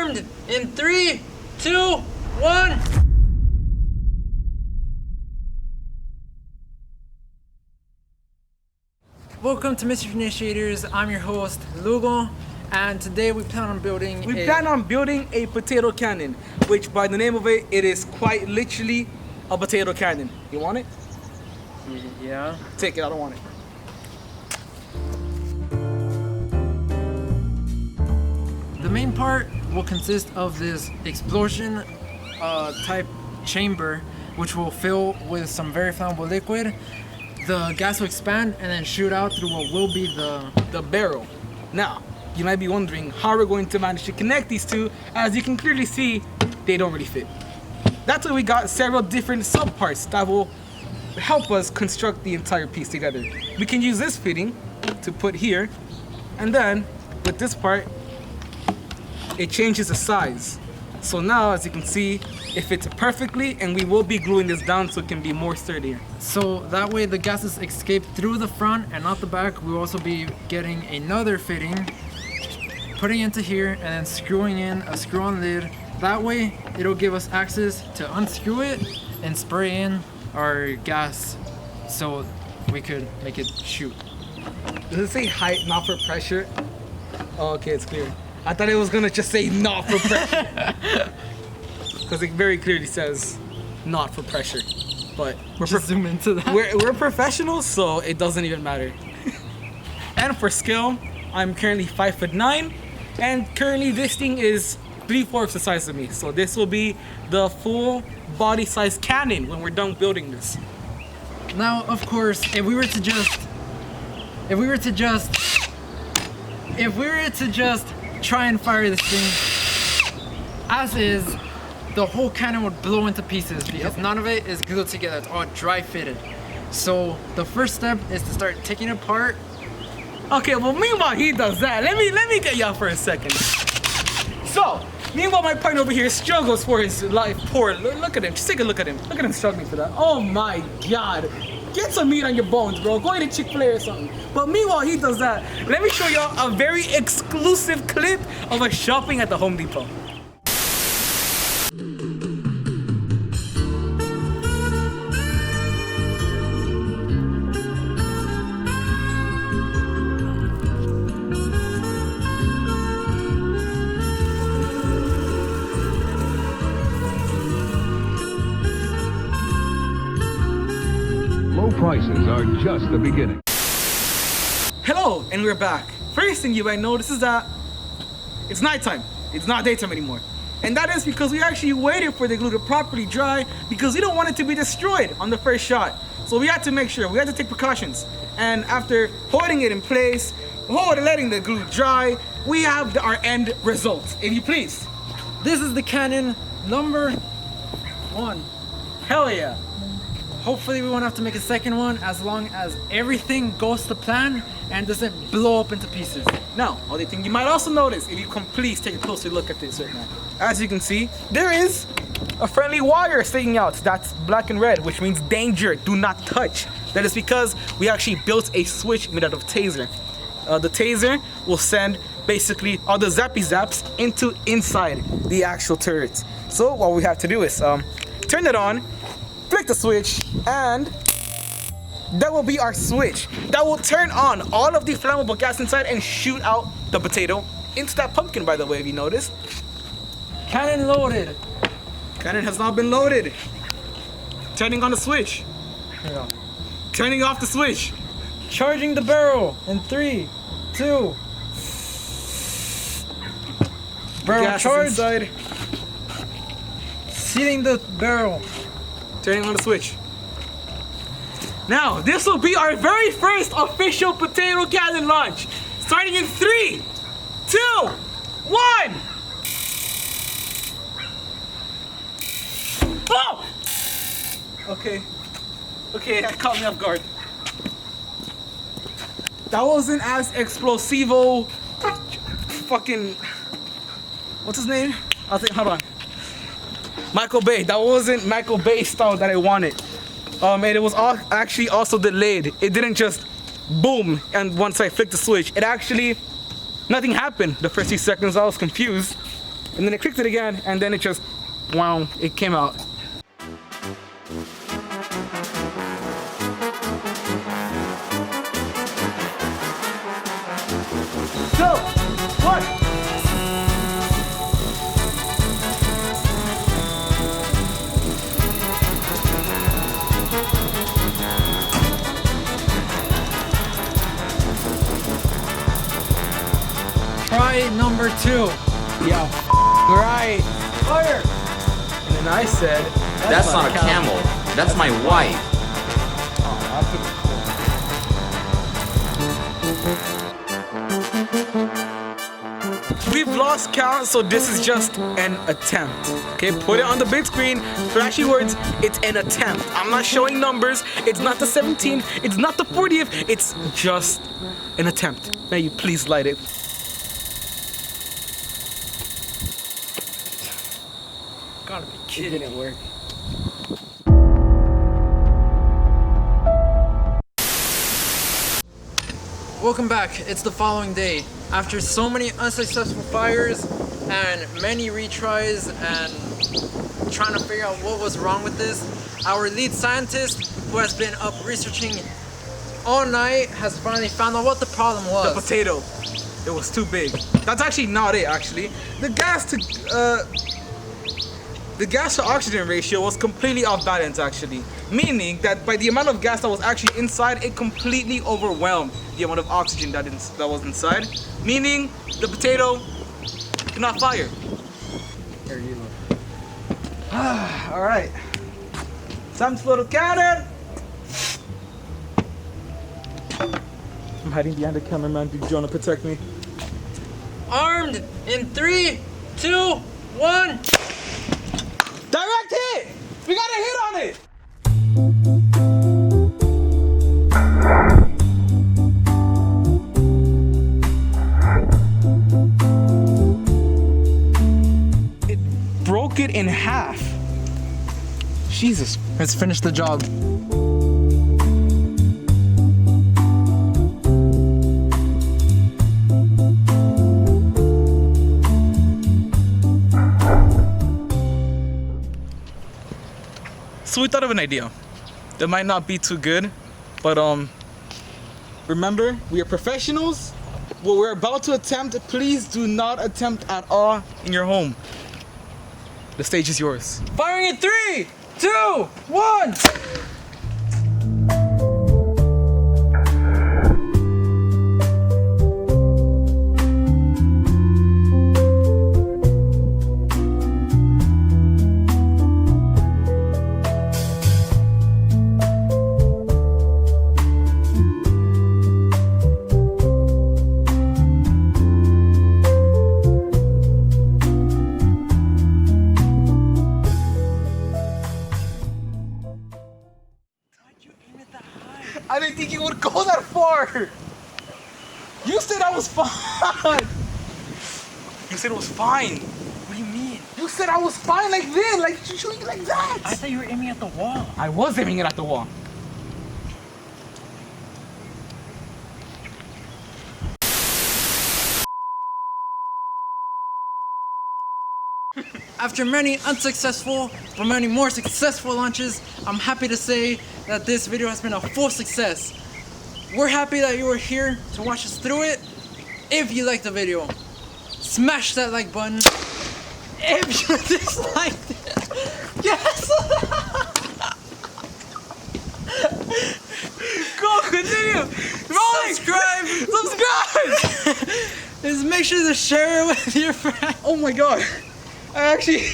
armed in 3, 2, 1. Welcome to Mischief Initiators. I'm your host, Lugo, and today we plan on building a potato cannon, which by the name of it, it is quite literally a potato cannon. You want it? Yeah. Take it, I don't want it. The main part will consist of this explosion type chamber, which will fill with some very flammable liquid. The gas will expand and then shoot out through what will be the barrel. Now, you might be wondering how we're going to manage to connect these two. As you can clearly see, they don't really fit. That's why we got several different subparts that will help us construct the entire piece together. We can use this fitting to put here, and then with this part, it changes the size. So now, as you can see, it fits perfectly, and we will be gluing this down so it can be more sturdier. So that way the gases escape through the front and not the back. We'll also be getting another fitting, putting into here, and then screwing in a screw-on lid. That way it'll give us access to unscrew it and spray in our gas so we could make it shoot. Does it say height, not for pressure? Oh, okay, it's clear. I thought it was gonna just say not for pressure. Because it very clearly says not for pressure. But we're zoom into that. We're professionals, so it doesn't even matter. And for skill, I'm currently 5'9", and currently this thing is 3/4 the size of me. So this will be the full body size cannon when we're done building this. Now, of course, if we were to just try and fire this thing as is, the whole cannon would blow into pieces because none of it is glued together. It's all dry fitted. So the first step is to start taking it apart. Okay, well meanwhile he does that, let me get y'all for a second. So meanwhile my partner over here struggles for his life. Poor, look at him, just take a look at him. Look at him struggling for that. Oh my god. Get some meat on your bones, bro. Go to Chick-fil-A or something. But meanwhile he does that, let me show y'all a very exclusive clip of us shopping at the Home Depot. Low prices are just the beginning. Hello, and we're back. First thing you might notice is that it's nighttime. It's not daytime anymore. And that is because we actually waited for the glue to properly dry because we don't want it to be destroyed on the first shot. So we had to make sure, we had to take precautions. And after holding it in place, letting the glue dry, we have our end result. If you please. This is the cannon number 1. Hell yeah. Hopefully we won't have to make a second one as long as everything goes to plan and doesn't blow up into pieces. Now, other thing you might also notice, if you can please take a closer look at this right now. As you can see, there is a friendly wire sticking out. That's black and red, which means danger, do not touch. That is because we actually built a switch made out of tazer. The tazer will send basically all the zappy zaps inside the actual turrets. So what we have to do is turn it on, flick the switch, and that will be our switch. That will turn on all of the flammable gas inside and shoot out the potato into that pumpkin, by the way, if you notice. Cannon loaded. Cannon has not been loaded. Turning on the switch. Yeah. Turning off the switch. Charging the barrel in 3, 2. Barrel Gas charged. is inside. Sealing the barrel. Turning on the switch. Now, this will be our very first official potato cannon launch. Starting in 3, 2, 1. Oh! Okay, that caught me off guard. That wasn't as explosivo. Fucking, what's his name? Hold on. Michael Bay. That wasn't Michael Bay style that I wanted. And it was actually also delayed. It didn't just boom and once I flicked the switch, it actually, nothing happened. The first few seconds I was confused. and then I clicked it again, and then it just, wow, it came out. Go! What? Try number 2. Yeah, right. Fire! And then I said, That's not a camel. That's my wife. we've lost count, so this is just an attempt. Okay, put it on the big screen. Flashy words, it's an attempt. I'm not showing numbers. It's not the 17th. It's not the 40th. It's just an attempt. May you please light it. Gotta be kidding. It didn't work. Welcome back. It's the following day. After so many unsuccessful fires and many retries and trying to figure out what was wrong with this, our lead scientist, who has been up researching all night, has finally found out what the problem was. The potato. It was too big. That's actually not it, actually. The gas to oxygen ratio was completely off balance, actually. Meaning that by the amount of gas that was actually inside, it completely overwhelmed the amount of oxygen that was inside. Meaning the potato cannot fire. Here, you look. All right. Time to blow the cannon. I'm hiding behind the cameraman. Do you want to protect me? Armed in 3, 2, 1. Direct hit! We got a hit on it! It broke it in half. Jesus. Let's finish the job. So we thought of an idea that might not be too good, but remember, we are professionals. What we're about to attempt, please do not attempt at all in your home. The stage is yours. Firing in 3, 2, 1. I didn't think it would go that far. You said I was fine. You said it was fine. What do you mean? You said I was fine like this, like shooting like that. I thought you were aiming at the wall. I was aiming it at the wall. After many unsuccessful, but many more successful launches, I'm happy to say that this video has been a full success. We're happy that you were here to watch us through it. If you liked the video, smash that like button. If you disliked it, yes! Go, continue. Subscribe! Just make sure to share it with your friends. Oh my god. I actually